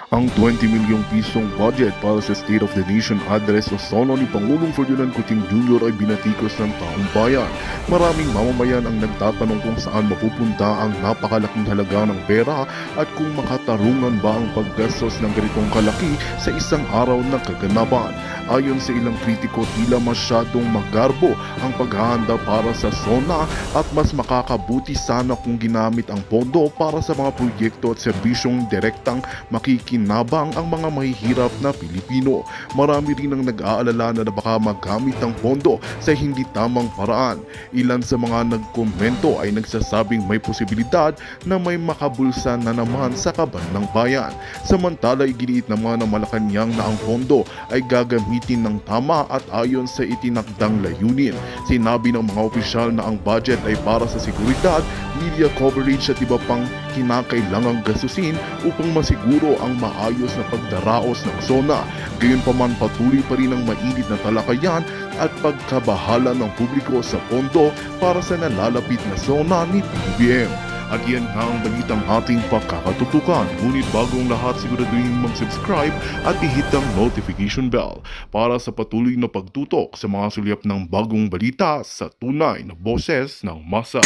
Ang 20 milyong pisong budget para sa State of the Nation address o sono ni Pangulong Ferdinand Coutinho Jr. ay binatikos ng taong bayan. Maraming mamamayan ang nagtatanong kung saan mapupunta ang napakalaking halaga ng pera at kung makatarungan ba ang paggastos ng ganitong kalaki sa isang araw na kaganapan. Ayon sa ilang kritiko, tila masyadong magarbo ang paghahanda para sa SONA at mas makakabuti sana kung ginamit ang pondo para sa mga proyekto at serbisyong direktang makikinabang ang mga mahihirap na Pilipino. Marami rin ang nag-aalala na baka magamit ang pondo sa hindi tamang paraan. Ilan sa mga nagkomento ay nagsasabing may posibilidad na may makabulsa na naman sa kaban ng bayan. Samantala, iginiit naman ng Malacanang na ang pondo ay gagamitin ng tama at ayon sa itinakdang layunin. Sinabi ng mga opisyal na ang budget ay para sa seguridad, media coverage at iba pang kinakailangang gastusin upang masiguro ang maayos na pagdaraos ng SONA. Gayunpaman, patuloy pa rin ang mainit na talakayan at pagkabahala ng publiko sa pondo para sa nalalapit na SONA ni BBM. At yan nga ang balitang ating pagkakatutukan. Ngunit bagong lahat, siguraduhin mag-subscribe at i-hit ang notification bell para sa patuloy na pagtutok sa mga sulyap ng bagong balita sa tunay na boses ng masa.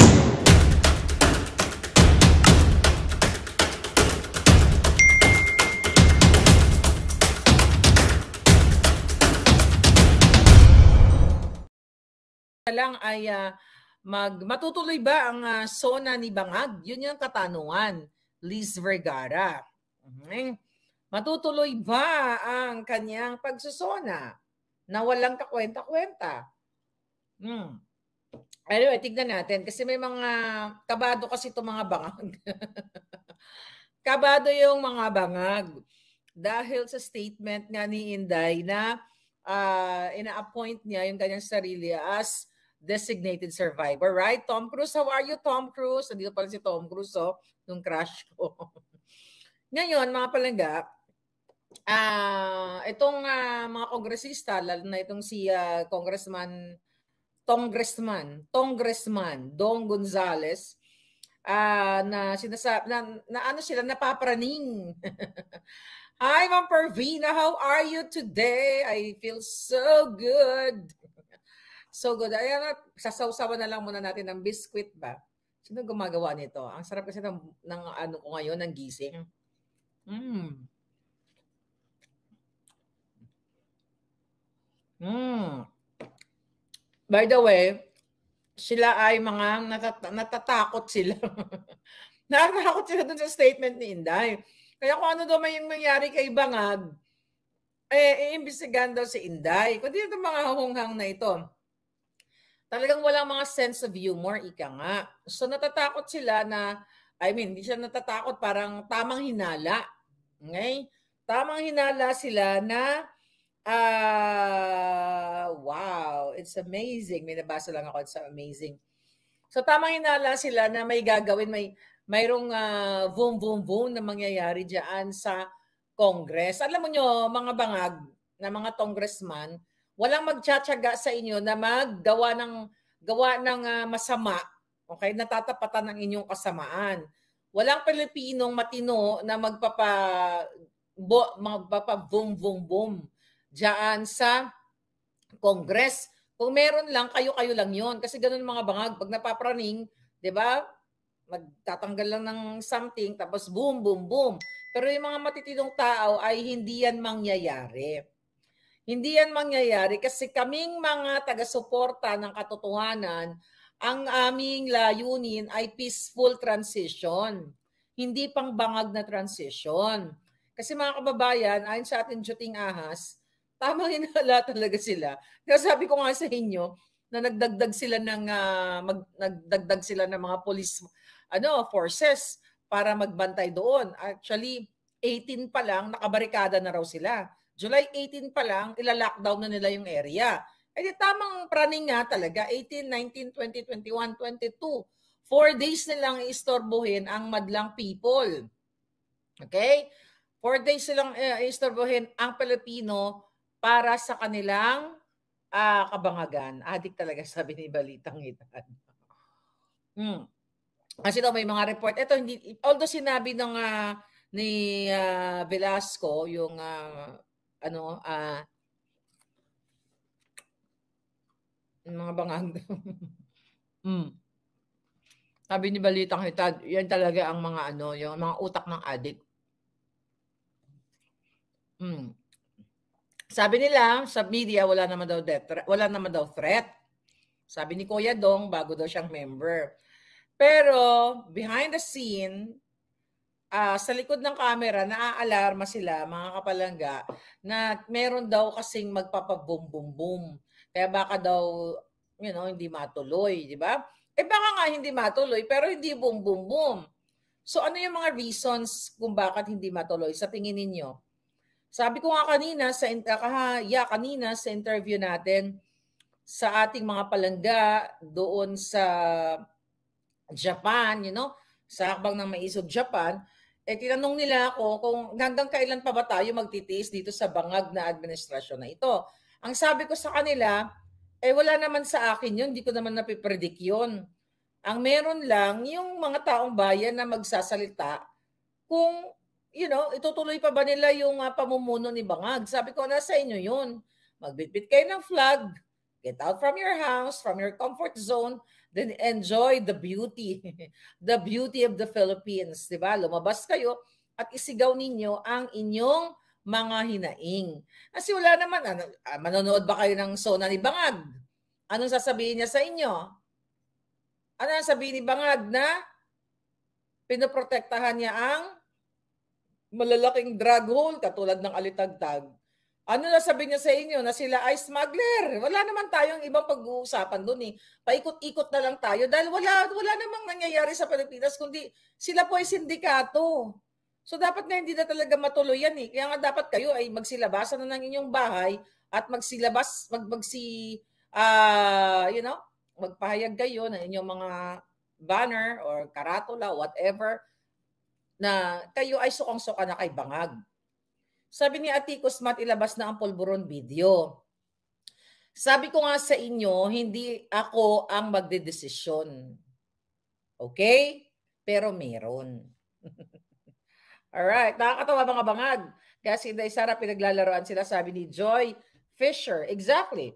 Lang ay matutuloy ba ang SONA ni Bangag? Yun yung katanungan, Liz Vergara. Matutuloy ba ang kanyang pagsusona na walang kakwenta-kwenta? Anyway, tignan natin kasi may mga kabado kasi itong mga bangag. Kabado yung mga bangag dahil sa statement nga ni Inday na ina-appoint niya yung kanyang sarili as designated survivor, right? Tom Cruise, how are you, Tom Cruise? Nandito pala si Tom Cruise, nung crush ko. Ngayon, mga palangga, itong mga kongresista, lalo na itong si Congressman Dong Gonzales, na sinasabi, na ano sila, napapraning. Hi, Ma'am Pervina, how are you today? I feel so good. So good. Ayan, sasawsawan na lang muna natin ng biscuit ba? Sino gumagawa nito? Ang sarap kasi ng ano ko ngayon, ng gising. By the way, sila ay mga natatakot sila. Natatakot sila dun sa statement ni Inday. Kaya kung ano daw may mangyari kay Bangag, iimbestigahan daw si Inday. Kundi itong mga hunghang na ito, talagang walang mga sense of humor, ika nga. So natatakot sila na, hindi siya natatakot, parang tamang hinala. Okay? Tamang hinala sila na, wow, it's amazing. May nabasa lang ako, it's amazing. So tamang hinala sila na may gagawin, mayroong boom, boom, boom na mangyayari dyan sa Congress. Alam mo nyo, mga bangag na mga congressman, walang magtsatsaga sa inyo na gawa ng masama, okay? Natatapatan ng inyong kasamaan. Walang Pilipinong matino na magpapa-boom, boom, boom diyan sa Congress. Kung meron lang, kayo-kayo lang yon. Kasi ganun mga bangag, pag napapraning, di ba? Magtatanggal lang ng something, tapos boom, boom, boom. Pero yung mga matitinong tao ay hindi yan mangyayari. Hindi yan mangyayari kasi kaming mga taga-suporta ng katotohanan, ang aming layunin ay peaceful transition. Hindi pang bangag na transition. Kasi mga kababayan, ayon sa ating Juting Ahas, tamang hinala talaga sila. Kaya sabi ko nga sa inyo, na nagdagdag sila ng mga police forces para magbantay doon. Actually, 18 pa lang, nakabarikada na raw sila. July 18 pa lang, ila-lockdown na nila yung area. Di tamang praning nga talaga, 18, 19, 20, 21, 22. 4 days nilang iistorbohin ang madlang people. Okay? 4 days silang iistorbohin ang Pilipino para sa kanilang kabangagan. Adik talaga, sabi ni Balitang Itan. Kasi daw may mga report. Ito, hindi, although sinabi ng ni Velasco, yung mga bangag. Sabi ni Balitang Hitad, yan talaga ang mga yung mga utak ng adik. Sabi nila sa media, wala naman daw threat. Sabi ni Kuya Dong, bago daw siyang member. Pero behind the scene, sa likod ng camera, naaalarma sila, mga kapalangga, na meron daw kasing magpapa-boom-boom-boom. Kaya baka daw, hindi matuloy, di ba? Baka nga hindi matuloy, pero hindi boom-boom-boom. So ano yung mga reasons kung bakit hindi matuloy sa tingin ninyo? Sabi ko nga kanina sa interview natin sa ating mga palangga doon sa Japan, sa Hakbang ng Maisog Japan, tinanong nila ako kung hanggang kailan pa ba tayo magtitiis dito sa bangag na administrasyon na ito. Ang sabi ko sa kanila, wala naman sa akin yun, hindi ko naman napipredict yun. Ang meron lang, yung mga taong bayan na magsasalita kung, itutuloy pa ba nila yung pamumuno ni Bangag. Sabi ko, nasa inyo yun. Magbitbit kayo ng flag, get out from your house, from your comfort zone, then enjoy the beauty, the beauty of the Philippines. Diba? Lumabas kayo at isigaw ninyo ang inyong mga hinaing. Kasi wala naman, manonood ba kayo ng Sona ni Bangag? Anong sasabihin niya sa inyo? Ano ang sabihin ni Bangag na pinoprotektahan niya ang malalaking drug hole katulad ng Alitagtag? Ano na sabi niya sa inyo na sila ay smuggler? Wala naman tayong ibang pag-uusapan doon eh. Paikot-ikot na lang tayo dahil wala namang nangyayari sa Pilipinas kundi sila po ay sindikato. So dapat na hindi na talaga matuloy yan eh. Kaya nga dapat kayo ay magsilabasan na ng inyong bahay at magpahayag kayo ng inyong mga banner or karatula, whatever, na kayo ay sukang-suka na kay Bangag. Sabi ni Atikos Mat, ilabas na ang pulburon video. Sabi ko nga sa inyo, hindi ako ang magdedesisyon. Okay? Pero meron. Alright, nakakatawa mga Bangag. Kaya si Inday Sara pinaglalaroan sila, sabi ni Joy Fisher. Exactly.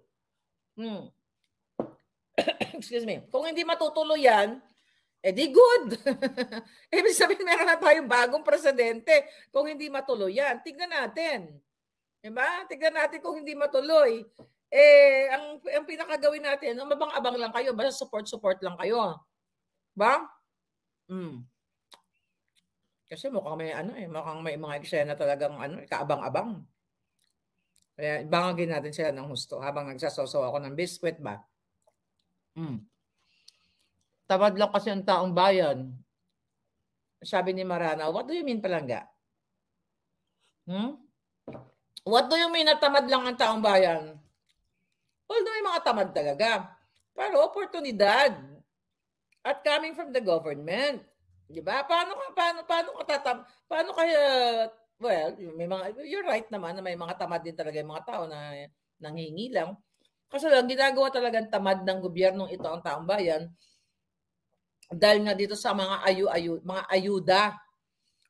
Excuse me. Kung hindi matutuloy yan, di good. Ibig sabihin, meron na tayong bagong presidente. Kung hindi matuloy yan, tignan natin. Diba? Tignan natin kung hindi matuloy. Ang pinakagawin natin, mabang-abang lang kayo, basta support lang kayo. Ba? Kasi mukhang may mga eksena talagang kaabang-abang. Kaya bangagin natin sila ng husto habang nagsasaw ako ng biskwit ba? Tamad lang kasi ang taong bayan. Sabi ni Marana, what do you mean palangga? What do you mean na tamad lang ang taong bayan? Although may mga tamad talaga. Pero oportunidad. At coming from the government. Diba? Paano kaya, well, you're right naman na may mga tamad din talaga yung mga tao na nanghingi lang. Kasi lang, ginagawa talagang tamad ng gobyernong ito ang taong bayan dahil nga dito sa mga ayuda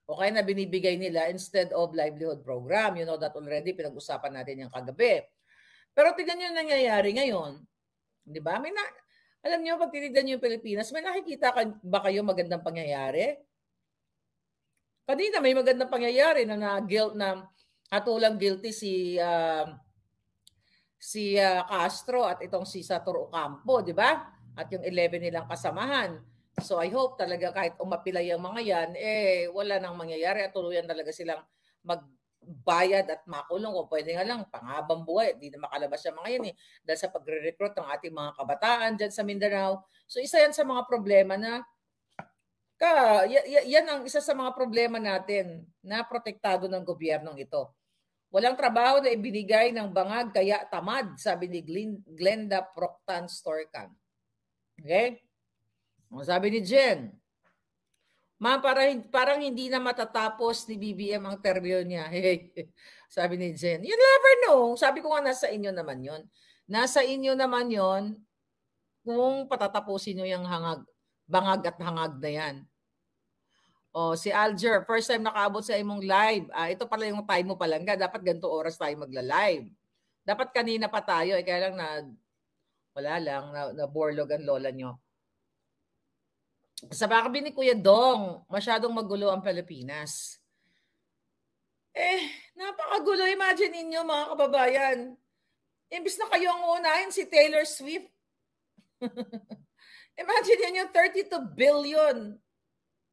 okay na binibigay nila instead of livelihood program. You know that already, pinag-usapan natin yung kagabi. Pero tignan nyo nangyayari ngayon. Di ba? Alam nyo, pag tinignan nyo yung Pilipinas, may nakikita ba kayo magandang pangyayari? Kanina may magandang pangyayari na hatulang guilty si Castro at itong si Sator Ocampo, di ba? At yung 11 nilang kasamahan. So I hope talaga kahit umapilay ang mga yan, wala nang mangyayari at tuluyan talaga silang magbayad at makulong. Kung pwede nga lang, panghabang buhay. Hindi na makalabas yung mga yan dahil sa pagre-recruit ng ating mga kabataan dyan sa Mindanao. So isa yan sa mga problema na yan ang isa sa mga problema natin na protektado ng gobyernong ito. Walang trabaho na ibinigay ng Bangag kaya tamad, sabi ni Glenda Proctan Storcan. Okay? Sabi ni Jen, ma'am, parang hindi na matatapos ni BBM ang termino niya. Sabi ni Jen, you never know. Sabi ko nga nasa inyo naman yon. Nasa inyo naman yon kung patatapusin nyo yung Bangag at hangag na yan. Si Alger, first time nakaabot sa imong live. Ito pala yung time mo palangga. Dapat ganito oras tayo magla-live. Dapat kanina pa tayo. Kaya lang wala lang, na-borlog ang lola nyo. Sabi ni Kuya Dong, masyadong magulo ang Pilipinas. Napakagulo. Imagine ninyo mga kababayan. Imbis na kayo ang unahin, si Taylor Swift. Imagine niyo yung 32 billion.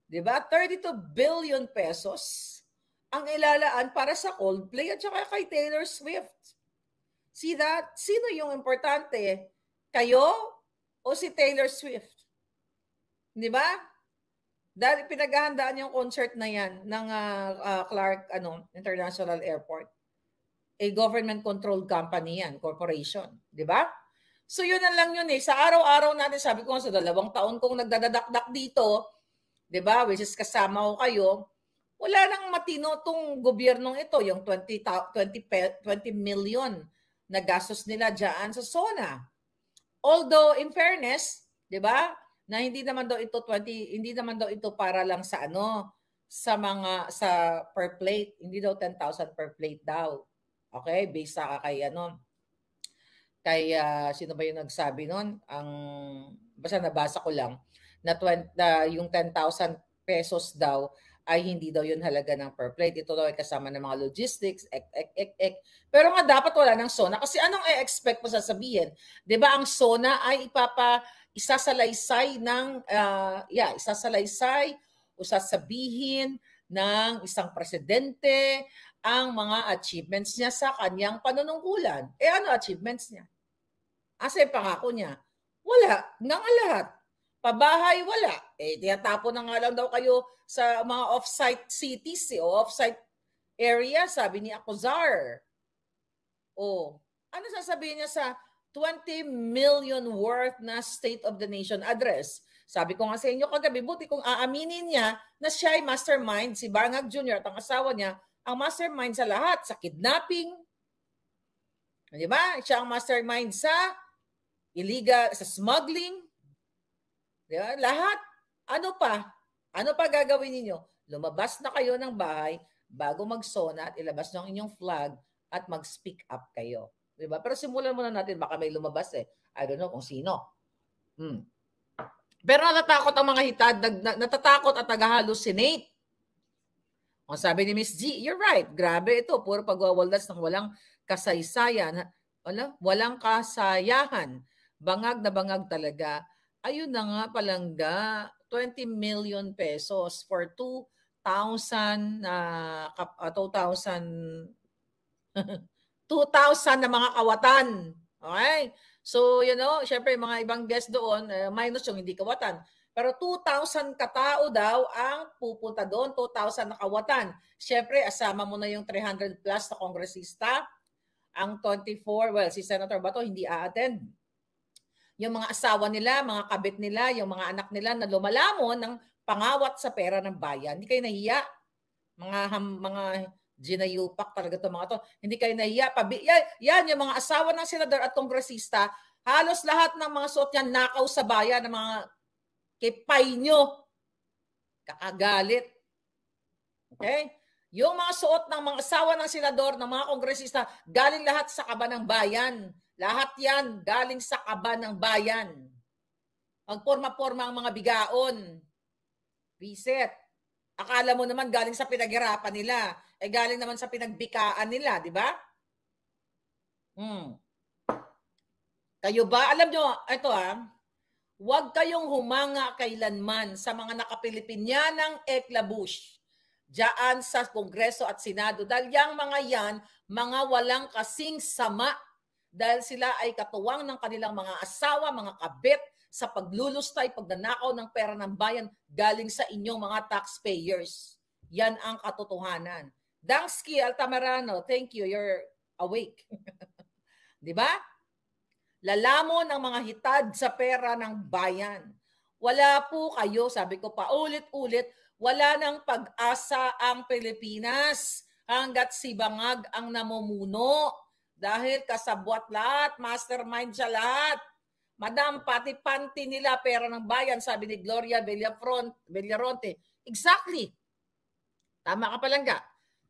Diba? 32 billion pesos ang ilalaan para sa Coldplay at saka kay Taylor Swift. See that? Sino yung importante? Kayo o si Taylor Swift? Diba? Dahil pinaghahandaan yung concert na yan ng Clark International Airport. A government-controlled company yan, corporation. Diba? So yun na lang yun eh. Sa araw-araw natin, sabi ko sa 2 taon kong nagdadakdak dito, diba, which is kasama ko kayo, wala nang matino tong gobyernong ito, yung 20 million na gastos nila dyan sa SONA. Although, in fairness, diba, na hindi naman daw ito para lang sa sa per plate, hindi daw 10,000 per plate daw. Okay, based sa kay sino ba yung nagsabi noon? Basta nabasa ko lang na yung 10,000 pesos daw ay hindi daw yun halaga ng per plate. Ito daw ay kasama ng mga logistics, Pero nga dapat wala ng SONA kasi anong i-expect mo sasabihin? 'Di ba ang SONA ay isasalaysay o sasabihin ng isang presidente ang mga achievements niya sa kanyang panunungkulan. Ano achievements niya? Asa yung pangako niya? Wala. Nga nga lahat. Pabahay, wala. Tinatapon na nga lang daw kayo sa mga off-site cities o off-site area, sabi ni Acuzar. Ano sasabihin niya sa 20 million worth na State of the Nation address? Sabi ko nga sa inyo kagabi, buti kung aaminin niya na siya ay mastermind, si Bangag Jr. at ang asawa niya, ang mastermind sa lahat, sa kidnapping. Di ba? Siya ang mastermind sa illegal, sa smuggling. Di ba? Lahat. Ano pa? Ano pa gagawin ninyo? Lumabas na kayo ng bahay bago mag-SONA at ilabas ng inyong flag at mag-speak up kayo. Di ba? Pero simulan muna natin, baka may lumabas I don't know kung sino. Pero natatakot ang mga hitad, natatakot at nag-hallucinate. Ang sabi ni Miss G, you're right. Grabe ito. Puro pagwawaldas ng walang kasaysayan. Walang kasayahan. Bangag na bangag talaga. Ayun na nga palangga. 20 million pesos for 2,000 na mga kawatan. Okay? So, syempre mga ibang guests doon, minus yung hindi kawatan. Pero 2,000 katao daw ang pupunta doon, 2,000 na kawatan. Siyempre, asama mo na yung 300 plus na kongresista. Ang 24, si Senator Bato hindi a-attend. Yung mga asawa nila, mga kabit nila, yung mga anak nila na lumalamon ng pangawat sa pera ng bayan. Hindi kayo nahiya. Mga ginayupak talaga itong mga to. Hindi kayo nahiya. Yan, yung mga asawa ng senador at kongresista, halos lahat ng mga suot yan nakaw sa bayan ng mga kipay nyo. Kakagalit. Okay? Yung mga suot ng mga asawa ng senador, ng mga kongresista, galing lahat sa kaba ng bayan. Lahat yan galing sa kaba ng bayan. Magporma-porma ang mga bigaon. Visit. Akala mo naman galing sa pinaghirapan nila. Galing naman sa pinagbikaan nila, di ba? Kayo ba? Alam nyo, ito huwag kayong humanga kailanman sa mga nakapilipinyanang eklabush diyan sa Kongreso at Senado. Dahil yung mga yan, mga walang kasing sama. Dahil sila ay katuwang ng kanilang mga asawa, mga kabit, sa paglulustay, pagnanakaw ng pera ng bayan galing sa inyong mga taxpayers. Yan ang katotohanan. Dansky Altamirano, thank you, you're awake. Di ba? Lalamon ang mga hitad sa pera ng bayan. Wala po kayo, sabi ko pa ulit-ulit, wala nang pag-asa ang Pilipinas hanggat si Bangag ang namumuno. Dahil kasabwat lahat, mastermind siya lahat. Madam, pati panty nila pera ng bayan, sabi ni Gloria Villaronte. Exactly. Tama ka Palangga.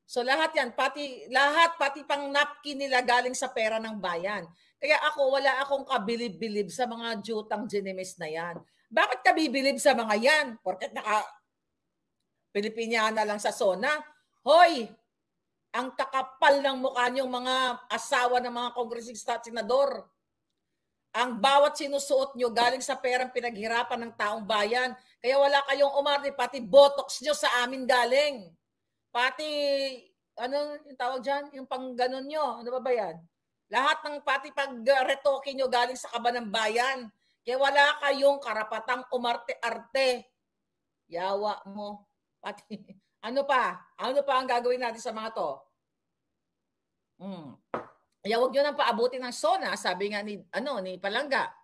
So lahat yan, pati pang napkin nila galing sa pera ng bayan. Kaya wala akong kabilib-bilib sa mga jutang ginimis na yan. Bakit ka bibilib sa mga yan? Porket Pilipiniana lang sa SONA. Hoy, ang kakapal ng mukha niyong mga asawa ng mga kongresista at senador. Ang bawat sinusuot nyo galing sa perang pinaghirapan ng taong bayan. Kaya wala kayong umarte, pati botox nyo sa amin galing. Pati, ano yung tawag dyan? Yung pang ganon nyo. Ano ba yan? Lahat ng pati pag-retoke nyo galing sa kaba ng bayan. Kaya wala kayong karapatang umarte-arte. Yawa mo. Pati, ano pa ang gagawin natin sa mga to? Kaya huwag nyo nang paabutin ng SONA, sabi nga ni Palangga,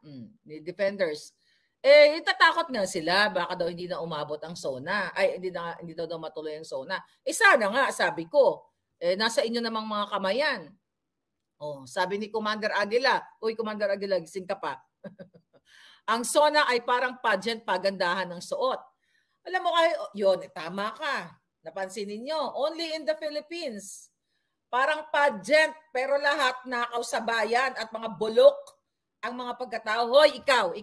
ni Defenders. Itatakot nga sila, baka daw hindi na umabot ang SONA. Ay, hindi daw matuloy ang SONA. Sana nga, sabi ko, nasa inyo namang mga kamayan. Sabi ni Commander Aguila, uy, Commander Aguila, gising ka pa. Ang SONA ay parang pageant pagandahan ng suot. Alam mo kayo, yun, tama ka. Napansin ninyo, only in the Philippines. Parang pageant, pero lahat nakaw sa bayan at mga bulok ang mga pagkatao. Hoy, ikaw,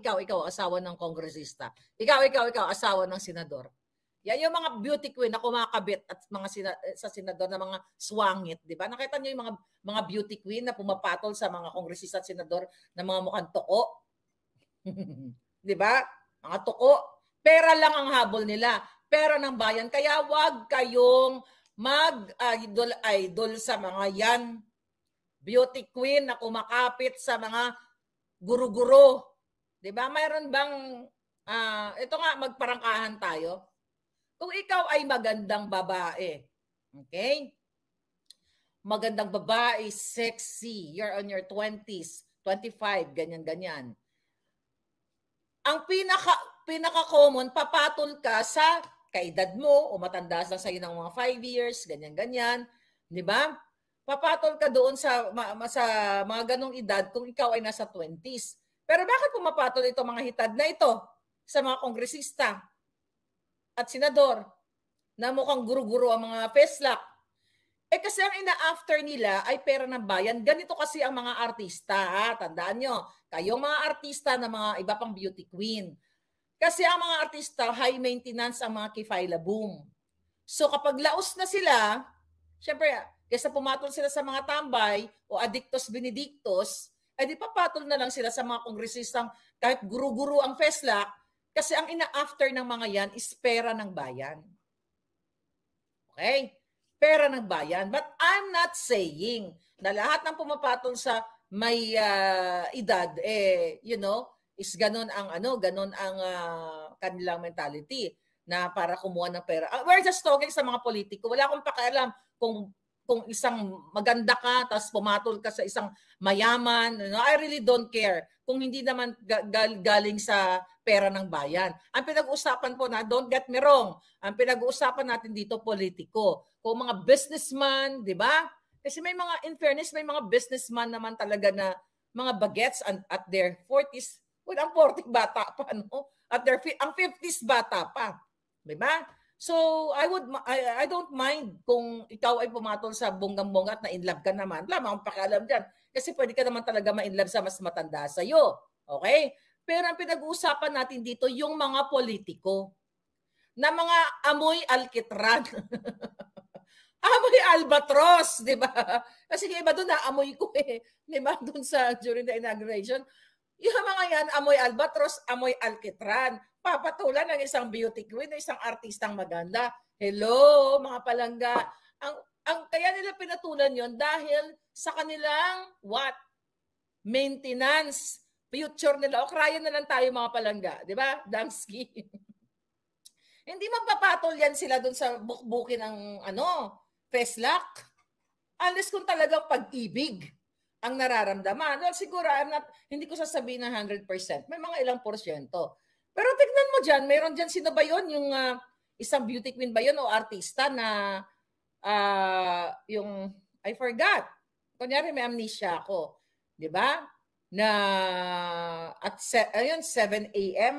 asawa ng kongresista. Ikaw, asawa ng senador. Yan yung mga beauty queen na kumakabit at sa senador na mga swangit, di ba? Nakita niyo yung mga beauty queen na pumapatol sa mga kongresista at senador na mga mukhang toko? Di ba? Mga toko. Pera lang ang habol nila. Pera ng bayan. Kaya wag kayong mag-idol sa mga yan. Beauty queen na kumakapit sa mga guru-guru. Diba? Mayroon bang, ito nga, magparangkahan tayo. Kung ikaw ay magandang babae, okay? Magandang babae, sexy, you're on your 20s, 25, ganyan-ganyan. Ang pinaka-common, papatol ka sa kaedad mo o matanda lang sa'yo ng mga 5 years, ganyan-ganyan. Di ba? Papatol ka doon sa mga ganong edad kung ikaw ay nasa 20s. Pero bakit pumapatol ito mga hitad na ito sa mga kongresista at senador na mukhang guru-guru ang mga feslak? Kasi ang ina-after nila ay pera ng bayan. Ganito kasi ang mga artista. Tandaan nyo, kayong mga artista na mga iba pang beauty queen. Kasi ang mga artista, high maintenance ang mga kifayla boom. So kapag laos na sila, syempre, kaysa pumatol sila sa mga tambay o addictos benedictos, ay di papatol na lang sila sa mga kongresistang kahit guru-guru ang feslak, kasi ang ina-after ng mga yan is pera ng bayan. Okay? Pera ng bayan. But I'm not saying na lahat ng pumapatol sa may edad, is ganon ang kanilang mentality na para kumuha ng pera. We're just talking sa mga politiko. Wala akong pakialam kung isang maganda ka tapos pumatol ka sa isang mayaman. I really don't care kung hindi naman galing sa pera ng bayan. Ang pinag-uusapan po na, don't get me wrong, ang pinag-uusapan natin dito politiko. Kung mga businessman, di ba? Kasi may mga, in fairness, may mga businessman naman talaga na mga bagets at their 40s. Well, ang 40 bata pa, no? At ang 50s bata pa. Diba? So, I don't mind kung ikaw ay pumatol sa bonggang-bongga at na-inlove ka naman. Wala akong pakialam dyan. Kasi pwede ka naman talaga ma-inlove sa mas matanda sa'yo. Okay? Pero ang pinag-uusapan natin dito, yung mga politiko na mga amoy alkitran. Amoy albatros, di ba? Kasi iba doon naamoy ko di ba? Doon during the inauguration. Yung mga yan, amoy albatros, amoy alkitran. Papatulan ng isang beauty queen, isang artistang maganda. Hello, mga palangga. Ang kaya nila pinatulan yon dahil sa kanilang maintenance, future nila. O krayan na lang tayo mga palangga, di ba? Damski. Hindi magpapatol yan sila doon sa bukbukin ng feslak. Unless kung talagang pag-ibig ang nararamdaman. Well, siguro, hindi ko sasabihin na 100%. May mga ilang porsyento. Pero tignan mo dyan, mayroon dyan, sino ba yun? Yung isang beauty queen ba yun o artista na yung, I forgot. Kunyari, may amnesia ako. Di ba? Na at 7 a.m.,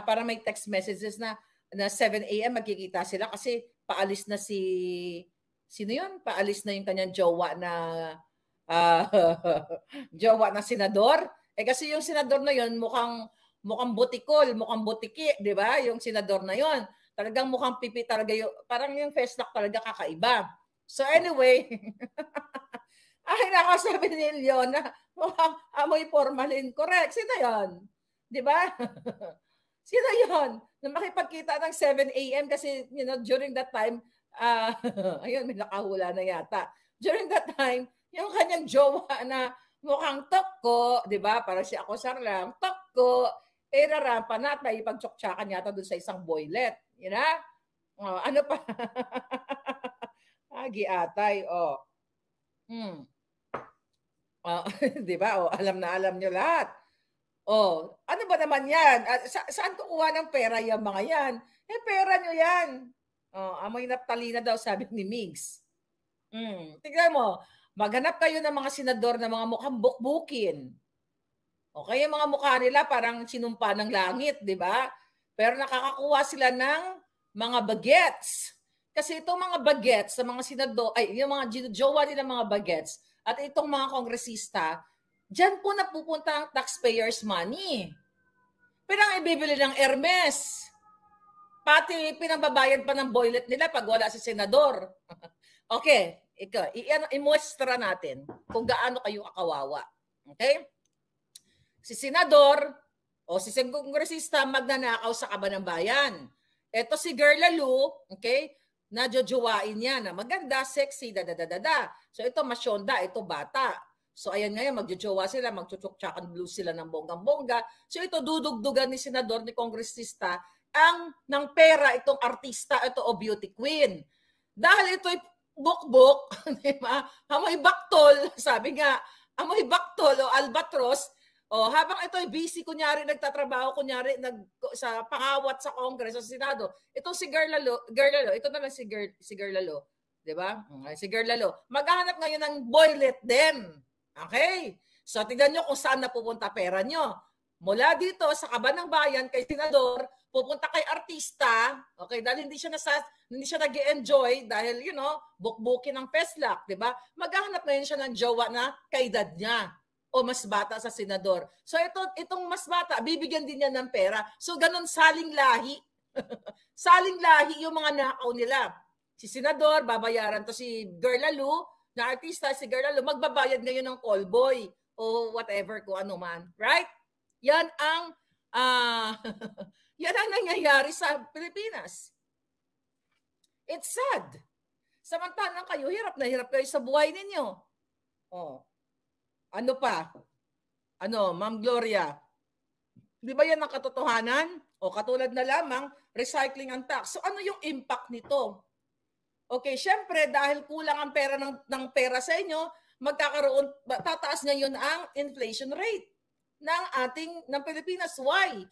para may text messages na, na 7 AM magkikita sila kasi paalis na sino yun? Paalis na yung kanyang jowa na ah, jowa na senador. Eh kasi yung senador na yun mukhang butikol, mukhang butiki, 'di ba? Yung senador na yun. Talagang mukhang pipi talaga yung parang yung face lock talaga kakaiba. So anyway, ay nakasabi ni Leon na mukhang amoy formalin. Correct. Sino yun? 'Di ba? Sino yun? Na makipagkita ng 7 AM kasi, during that time, ayun, may nakahula na yata. During that time, yung kanyang jowa na mukhang tokko, di ba? Para si ako lang, tokko, rarampa na at may ipagtsoktsakan yata dun sa isang boylet. You know? Ano pa? Giatay, oh. Hmm. Di ba? Alam na alam nyo lahat. Oh, ano ba naman yan? Saan kukuha ng pera yung mga yan? Eh, pera nyo yan. Oh, amoy naptalina daw, sabi ni Migs. Tignan mo, maghanap kayo ng mga senador na mga mukhang bukbukin. Okay, yung mga mukha nila parang sinumpa ng langit, di ba? Pero nakakakuha sila ng mga bagets. Kasi itong mga bagets sa mga senador, ay, yung mga jowa nila mga bagets, at itong mga kongresista, dyan po napupunta ang taxpayers' money. Pero ang ibibili ng Hermes, pati pinambabayad pa ng boylet nila pag wala si senador. Okay, imuestra natin kung gaano kayo kakawawa. Okay? Si senador o si kongresista magnanakaw sa kaban ng bayan. Ito si Girl Lalu, okay? Najojowain niya na maganda, sexy, dadadadada. So ito masyonda, ito bata. So ayan ngayon, magjojowa sila, magchuchuk-chakan blue sila ng bonggang-bongga. So ito dudugdugan ni senador, ni kongresista, ang ng pera itong artista, ito o beauty queen. Dahil ito'y bukbok, di ba? Amoy baktol, sabi nga, amoy baktol o albatros. Oh, habang ito'y busy, kunyari nagtatrabaho, kunyari sa pangawat sa Congress o sa Senado, itong si Girl Lalo, ito na lang si Girl Lalo, 'di ba? Si Girl Lalo. Maghahanap ngayon ng boylet din. Okay? So tingnan niyo kung saan napupunta pera niyo. Mula dito sa kaban ng bayan kay senador, pupunta kay artista, okay? Dahil hindi siya nag-enjoy dahil bukbukin ng peslak, 'di ba? Maghahanap ngayon siya ng jowa na kaedad niya o mas bata sa senador. So itong mas bata, bibigyan din niya ng pera. So ganun saling lahi. Saling lahi yung mga nakaw nila. Si senador, babayaran to si Girl Lalu, na artista, si Girl Lalu, magbabayad ngayon ng callboy o whatever kung ano man. Right? Yan ang yan ang nangyayari sa Pilipinas. It's sad. Samantalang kayo, hirap na hirap kayo sa buhay ninyo. Oh. Ano pa? Ma'am Gloria? Di ba yan ang katotohanan? O katulad na lamang, recycling ang tax. So ano yung impact nito? Okay, syempre dahil kulang ang pera ng pera sa inyo, tataas ngayon ang inflation rate ng Pilipinas. Why?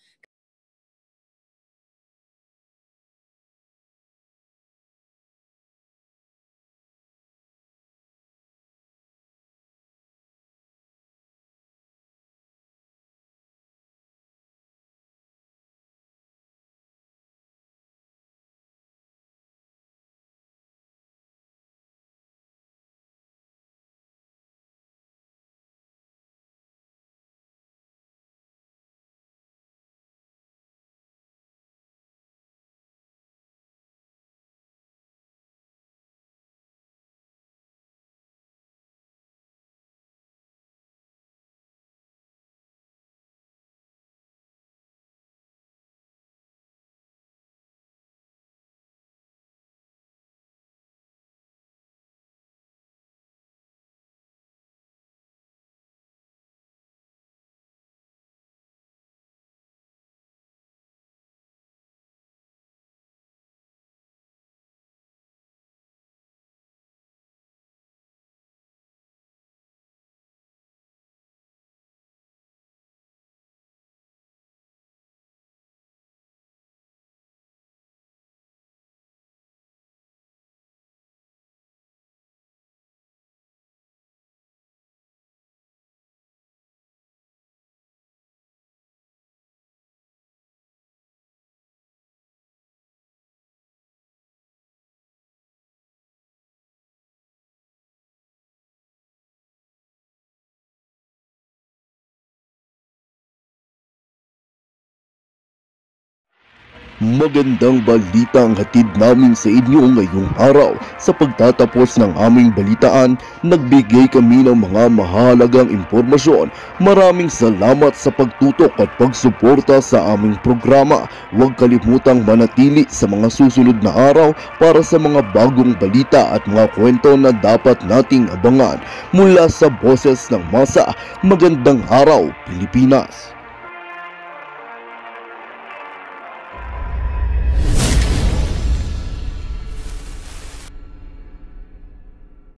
Magandang balita ang hatid namin sa inyo ngayong araw. Sa pagtatapos ng aming balitaan, nagbigay kami ng mga mahalagang impormasyon. Maraming salamat sa pagtutok at pagsuporta sa aming programa. Huwag kalimutang manatili sa mga susunod na araw para sa mga bagong balita at mga kwento na dapat nating abangan. Mula sa Boses ng Masa, magandang araw Pilipinas!